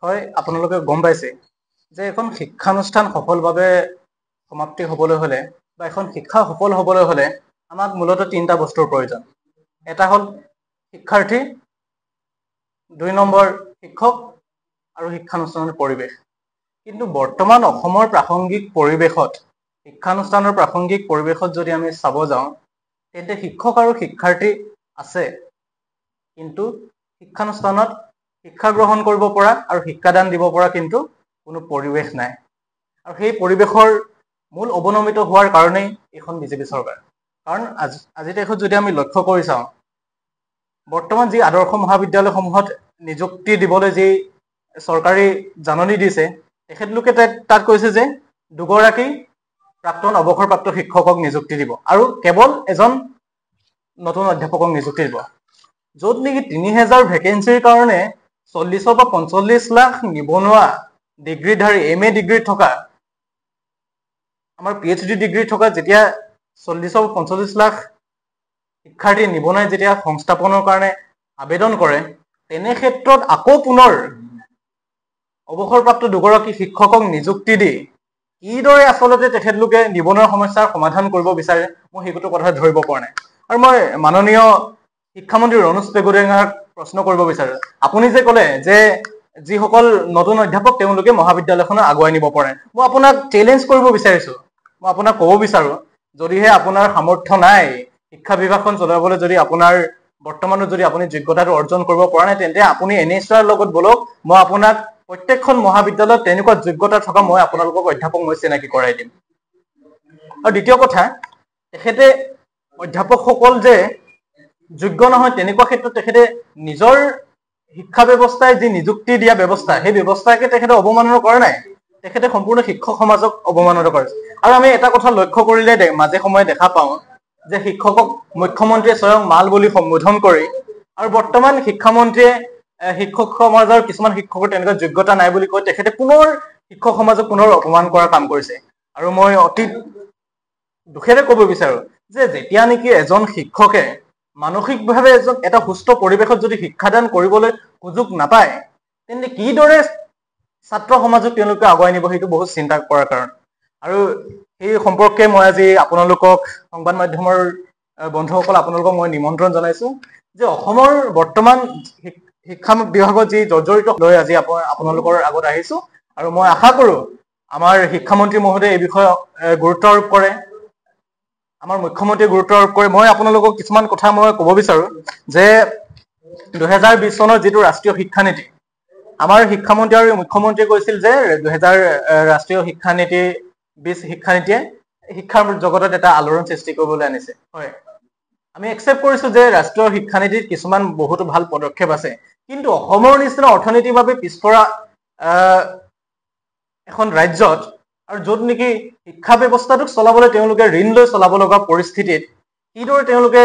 হয় আপোনালোকে গম পাইছে যে এখন শিক্ষানুষ্ঠান সফলভাৱে সমাপ্তি হ'বলৈ হ'লে বা এখন শিক্ষা সফল হ'বলৈ হ'লে আমাক মূলত তিনিটা বস্তুৰ প্ৰয়োজন। এটা হ'ল শিক্ষাৰ্থী, 2 নম্বৰ শিক্ষক আৰু শিক্ষানুষ্ঠানৰ পৰিৱেশ। কিন্তু বৰ্তমান অসমৰ প্ৰাসংগিক পৰিৱেশত, শিক্ষানুষ্ঠানৰ প্ৰাসংগিক পৰিৱেশত যদি আমি চাব যাওঁ, তেন্তে শিক্ষক আৰু শিক্ষাৰ্থী আছে, কিন্তু শিক্ষানুষ্ঠানত শিক্ষা গ্ৰহণ কৰিব পৰা আৰু শিক্ষাদান দিব পৰা কিন্তু কোনো পৰিৱেশ নাই। আৰু সেই পৰিৱেশৰ মূল অৱনমিত হোৱাৰ কাৰণেই এইখন বিজেপি চৰকাৰ। কাৰণ আজি তাৰিখত যদি আমি লক্ষ্য কৰি চাওঁ, বৰ্তমান যি আদৰ্শ মহাবিদ্যালয়সমূহত নিযুক্তি দিবলৈ যি চৰকাৰী জাননী দিছে, তেখেতলোকে তাত কৈছে যে 2 গৰাকী প্ৰাক্তন অৱসৰপ্ৰাপ্ত শিক্ষকক নিযুক্তি দিব আৰু কেৱল এজন নতুন অধ্যাপকক নিযুক্তি দিব। য'ত নেকি 3000 ভেকেঞ্চিৰ কাৰণে 40 বা 45 লাখ নিবনুৱা ডিগ্ৰীধাৰী MA ডিগ্ৰী থকা, আমাৰ PhD ডিগ্ৰী থকা যেতিয়া 40 বা 45 লাখ শিক্ষাৰ্থী নিবনুৱাই যেতিয়া সংস্থাপনৰ কাৰণে আবেদন কৰে, তেনে ক্ষেত্ৰত আকৌ পুনৰ অৱসৰপ্ৰাপ্ত 2 গৰাকী শিক্ষকক নিযুক্তি দি কিদৰে আচলতে তেখেতলোকে নিবনুৱা সমস্যাৰ সমাধান কৰিব বিচাৰে, মই সেইটো কথা ধৰিব পৰা নাই। আৰু মই মাননীয় শিক্ষামন্ত্ৰী ৰণোজ পেগুডেঙাক প্ৰশ্ন কৰিব বিচাৰো, আপুনি যে ক'লে যে যিসকল নতুন অধ্যাপক তেওঁলোকে মহাবিদ্যালয়খনক আগুৱাই নিব পাৰে, মই আপোনাক চেলেঞ্জ কৰিব বিচাৰিছো, মই আপোনাক ক'ব বিচাৰো, যদিহে আপোনাৰ সামৰ্থ্য নাই শিক্ষা বিভাগখন চলাবলৈ, যদি আপোনাৰ বৰ্তমানো যদি আপুনি যোগ্যতাটো অৰ্জন কৰিব পৰা নাই, তেন্তে আপুনি NHR লগত বলক, মই আপোনাক প্ৰত্যেকখন মহাবিদ্যালয়ত তেনেকুৱা যোগ্যতা থকা মই আপোনালোকক অধ্যাপক মই চিনাকি কৰাই দিম। আৰু দ্বিতীয় কথা, তেখেতে অধ্যাপকসকল যে যোগ্য নহয় তেনেকুৱা ক্ষেত্ৰত তেখেতে নিজৰ শিক্ষা ব্যৱস্থাই যি নিযুক্তি দিয়া ব্যৱস্থা, সেই ব্যৱস্থাকে তেখেতে অৱমাননা কৰা নাই, তেখেতে সম্পূৰ্ণ শিক্ষক সমাজক অৱমাননা কৰিছে। আৰু আমি এটা কথা লক্ষ্য কৰিলে মাজে সময়ে দেখা পাওঁ যে শিক্ষকক মুখ্যমন্ত্ৰীয়ে স্বয়ং মাল বুলি সম্বোধন কৰি, আৰু বৰ্তমান শিক্ষামন্ত্ৰীয়ে শিক্ষক সমাজৰ কিছুমান শিক্ষকৰ তেনেকুৱা যোগ্যতা নাই বুলি কৈ তেখেতে পুনৰ শিক্ষক সমাজক পুনৰ অপমান কৰাৰ কাম কৰিছে। আৰু মই অতি দুখেৰে ক'ব বিচাৰো যে যেতিয়া নেকি এজন শিক্ষকে মানসিকভাৱে এটা সুস্থ পৰিৱেশত যদি শিক্ষাদান কৰিবলৈ সুযোগ নাপায়, তেন্তে কিদৰে ছাত্ৰ সমাজক তেওঁলোকে আগুৱাই নিব, সেইটো বহুত চিন্তা কৰাৰ কাৰণ। আৰু সেই সম্পৰ্কে মই আজি আপোনালোকক সংবাদ মাধ্যমৰ বন্ধুসকল, আপোনালোকক মই নিমন্ত্ৰণ জনাইছো যে অসমৰ বৰ্তমান শিক্ষা বিভাগত যি জৰ্জৰিত লৈ আজি আপোনালোকৰ আগত আহিছো, আৰু মই আশা কৰো আমাৰ শিক্ষামন্ত্ৰী মহোদয়ে এই বিষয়ে গুৰুত্ব আৰোপ কৰে, আমাৰ মুখ্যমন্ত্ৰীয়ে গুৰুত্ব আৰোপ কৰে। মই আপোনালোকক কিছুমান কথা মই ক'ব বিচাৰো যে 2020 চনৰ যিটো ৰাষ্ট্ৰীয় শিক্ষানীতি, আমাৰ শিক্ষামন্ত্ৰী আৰু মুখ্যমন্ত্ৰীয়ে কৈছিল যে 2000 ৰাষ্ট্ৰীয় শিক্ষানীতিয়ে শিক্ষাৰ জগতত এটা আলোড়ন সৃষ্টি কৰিবলৈ আনিছে। হয়, আমি একচেপ্ট কৰিছো যে ৰাষ্ট্ৰীয় শিক্ষানীতিত কিছুমান বহুতো ভাল পদক্ষেপ আছে, কিন্তু অসমৰ নিচিনা অৰ্থনৈতিকভাৱে পিছপৰা এখন ৰাজ্যত, আৰু য'ত নেকি শিক্ষা ব্যৱস্থাটোক চলাবলৈ তেওঁলোকে ঋণ লৈ চলাব লগা পৰিস্থিতিত কিদৰে তেওঁলোকে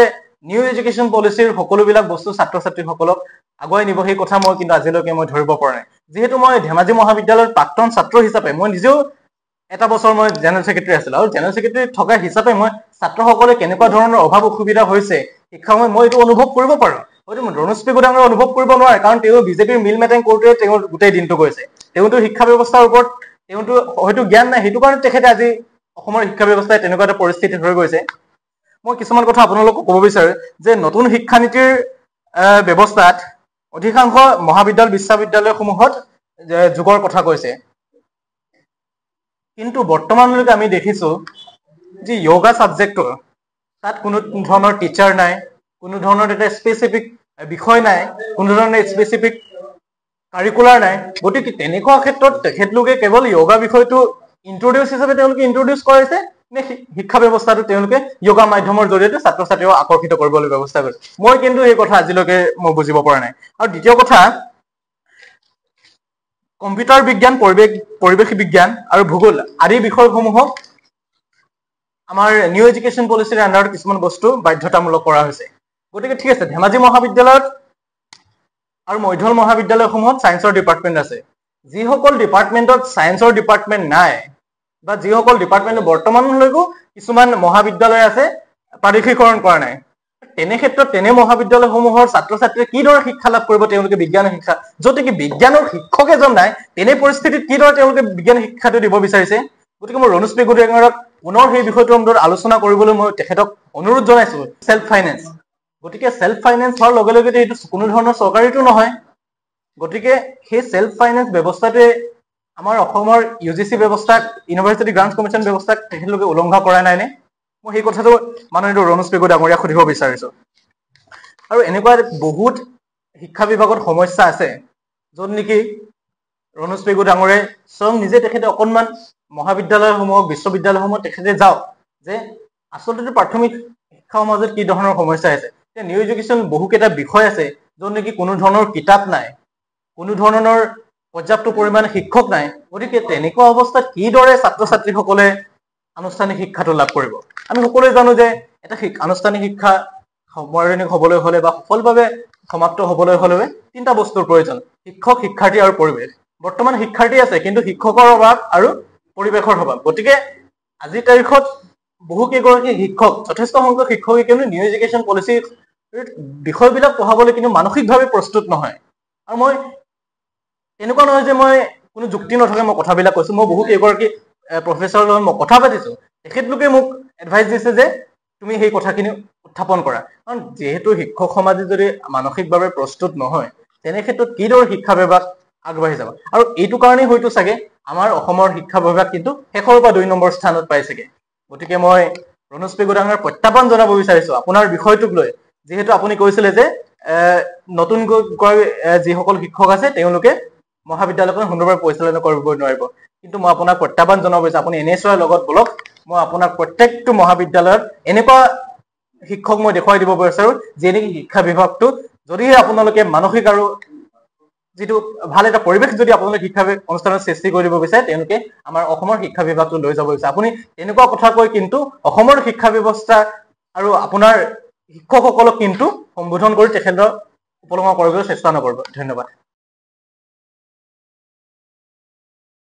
নিউ এডুকেশ্যন পলিচিৰ সকলোবিলাক বস্তু ছাত্ৰ ছাত্ৰীসকলক আগুৱাই নিব, সেই কথা মই কিন্তু আজিলৈকে মই ধৰিব পৰা নাই। যিহেতু মই ধেমাজি মহাবিদ্যালয়ৰ প্ৰাক্তন ছাত্ৰ হিচাপে মই নিজেও এটা বছৰ মই জেনেৰেল ছেক্ৰেটাৰী আছিলো, আৰু জেনেৰেল ছেক্ৰেটাৰী থকা হিচাপে মই ছাত্ৰসকলে কেনেকুৱা ধৰণৰ অভাৱ অসুবিধা হৈছে শিক্ষা মই এইটো অনুভৱ কৰিব পাৰো। হয়তো ৰণোজ পেগুডাঙৰ অনুভৱ কৰিব নোৱাৰে, কাৰণ তেওঁ বিজেপিৰ মিল মেটেং কৰোঁতে তেওঁ গোটেই দিনটো গৈছে, তেওঁতো শিক্ষা ব্যৱস্থাৰ ওপৰত তেওঁতো হয়তো জ্ঞান নাই, সেইটো কাৰণে তেখেতে আজি অসমৰ শিক্ষা ব্যৱস্থাই তেনেকুৱা এটা পৰিস্থিতিত হৈ গৈছে। মই কিছুমান কথা আপোনালোকক ক'ব বিচাৰো যে নতুন শিক্ষানীতিৰ ব্যৱস্থাত অধিকাংশ মহাবিদ্যালয় বিশ্ববিদ্যালয়সমূহত যুগৰ কথা কৈছে, কিন্তু বৰ্তমানলৈকে আমি দেখিছো যে য়োগা ছাবজেক্টৰ তাত কোনো ধৰণৰ টিচাৰ নাই, কোনো ধৰণৰ এটা স্পেচিফিক বিষয় নাই, কোনো ধৰণৰ স্পেচিফিক কাৰিকুলাৰ নাই। গতিকে তেনেকুৱা ক্ষেত্ৰত তেখেতলোকে কেৱল য়োগা বিষয়টো ইন্ট্ৰডিউচ হিচাপে তেওঁলোকে ইন্ট্ৰডিউচ কৰাইছে নে শিক্ষা ব্যৱস্থাটো তেওঁলোকে য়োগা মাধ্যমৰ জৰিয়তে ছাত্ৰ ছাত্ৰীক আকৰ্ষিত কৰিবলৈ ব্যৱস্থা কৰিছে, মই কিন্তু এই কথা আজিলৈকে মই বুজিব পৰা নাই। আৰু দ্বিতীয় কথা, কম্পিউটাৰ বিজ্ঞান, পৰিৱেশ বিজ্ঞান আৰু ভূগোল আদি বিষয়সমূহক আমাৰ নিউ এডুকেশ্যন পলিচিৰ আণ্ডাৰত কিছুমান বস্তু বাধ্যতামূলক কৰা হৈছে। গতিকে ঠিক আছে, ধেমাজি মহাবিদ্যালয়ত আৰু মধ্যল মহাবিদ্যালয়সমূহত ছায়েন্সৰ ডিপাৰ্টমেণ্ট আছে, যিসকল ডিপাৰ্টমেণ্টত ছায়েন্সৰ ডিপাৰ্টমেণ্ট নাই বা যিসকল ডিপাৰ্টমেণ্ট বৰ্তমানলৈকো কিছুমান মহাবিদ্যালয় আছে প্ৰাদেশিকৰণ কৰা নাই, তেনে ক্ষেত্ৰত তেনে মহাবিদ্যালয়সমূহৰ ছাত্ৰ ছাত্ৰীয়ে কিদৰে শিক্ষা লাভ কৰিব তেওঁলোকে বিজ্ঞানৰ শিক্ষা যদি কি বিজ্ঞানৰ শিক্ষক এজন নাই তেনে পৰিস্থিতিত কিদৰে তেওঁলোকে বিজ্ঞান শিক্ষাটো দিব বিচাৰিছে গতিকে মই ৰণোজ পেগুডাঙৰক পুনৰ সেই বিষয়টোৰ ওপৰত আলোচনা কৰিবলৈ মই তেখেতক অনুৰোধ জনাইছো সেল্ফ ফাইনেন্স গতিকে সেল্ফ ফাইনেন্স হোৱাৰ লগে লগে এইটো কোনো ধৰণৰ চৰকাৰীটো নহয় গতিকে সেই সেল্ফ ফাইনেন্স ব্যৱস্থাটোৱে আমাৰ অসমৰ ইউজিচি ব্যৱস্থাক ইউনিভাৰ্চিটি গ্ৰান্টছ কমিশ্যন ব্যৱস্থাক তেখেতলোকে উলংঘা কৰা নাই নে মই সেই কথাটো মাননীয় ৰণোজ পেগু ডাঙৰীয়াক সুধিব বিচাৰিছো আৰু এনেকুৱা বহুত শিক্ষা বিভাগত সমস্যা আছে য'ত নেকি ৰণোজ পেগু ডাঙৰে স্বয়ং নিজে তেখেতে অকণমান মহাবিদ্যালয়সমূহ বিশ্ববিদ্যালয়সমূহ তেখেতে যাওক যে আচলতে প্ৰাথমিক শিক্ষাৰ মাজত কি ধৰণৰ সমস্যা আছে নিউ এডুকেশ্যন বহুকেইটা বিষয় আছে য'ত নেকি কোনো ধৰণৰ কিতাপ নাই কোনো ধৰণৰ পৰ্যাপ্ত পৰিমাণে শিক্ষক নাই গতিকে তেনেকুৱা অৱস্থাত কিদৰে ছাত্ৰ ছাত্ৰীসকলে আনুষ্ঠানিক শিক্ষাটো লাভ কৰিব আমি সকলোৱে জানো যে এটা আনুষ্ঠানিক শিক্ষা সামৰণি হ'বলৈ হ'লে বা সফলভাৱে সমাপ্ত হ'বলৈ হ'লে তিনিটা বস্তুৰ প্ৰয়োজন শিক্ষক শিক্ষাৰ্থী আৰু পৰিৱেশ বৰ্তমান শিক্ষাৰ্থী আছে কিন্তু শিক্ষকৰ অভাৱ আৰু পৰিৱেশৰ অভাৱ গতিকে আজিৰ তাৰিখত বহুকেইগৰাকী শিক্ষক যথেষ্ট সংখ্যক শিক্ষকে কিন্তু নিউ এডুকেশ্যন পলিচিৰ বিষয়বিলাক পঢ়াবলৈ কিন্তু মানসিকভাৱে প্ৰস্তুত নহয় আৰু মই এনেকুৱা নহয় যে মই কোনো যুক্তি নথকা মই কথাবিলাক কৈছো মই বহুকেইগৰাকী প্ৰফেচৰৰ লগত মই কথা পাতিছো তেখেতলোকে মোক এডভাইচ দিছে যে তুমি সেই কথাখিনি উত্থাপন কৰা কাৰণ যেহেতু শিক্ষক সমাজে যদি মানসিকভাৱে প্ৰস্তুত নহয় তেনে ক্ষেত্ৰত কিদৰে শিক্ষা বিভাগ আগবাঢ়ি যাব আৰু এইটো কাৰণেই হয়তো চাগে আমাৰ অসমৰ শিক্ষা বিভাগ কিন্তু শেষৰ পৰা 2 নম্বৰ স্থানত পাইছেগে গতিকে মই ৰণোজ পেগু ডাঙৰীয়াক প্ৰত্যাহ্বান জনাব বিচাৰিছো আপোনাৰ বিষয়টোক লৈ যেহেতু আপুনি কৈছিলে যে নতুনকৈ যিসকল শিক্ষক আছে তেওঁলোকে মহাবিদ্যালয়খন সুন্দৰভাৱে পৰিচালনা কৰিব নোৱাৰিব কিন্তু মই আপোনাক প্ৰত্যাহ্বান জনাব বিচাৰিছো আপুনি NSYৰ লগত বলক মই আপোনাক প্ৰত্যেকটো মহাবিদ্যালয়ত এনেকুৱা শিক্ষক মই দেখুৱাই দিব বিচাৰো যে নেকি শিক্ষা বিভাগটো যদিহে আপোনালোকে মানসিক আৰু যেটো ভাল এটা পৰিৱেশ যদি আপোনালোকে শিক্ষা অনুষ্ঠানৰ সৃষ্টি কৰিব বিচাৰে তেওঁলোকে আমাৰ অসমৰ শিক্ষা বিভাগটো লৈ যাব বিচাৰে আপুনি এনেকুৱা কথা কৈ কিন্তু অসমৰ শিক্ষা ব্যৱস্থা আৰু আপোনাৰ শিক্ষকসকলক কিন্তু সম্বোধন কৰি তেখেতৰ উপলব্ধ কৰিবলৈ চেষ্টা নকৰিব ধন্যবাদ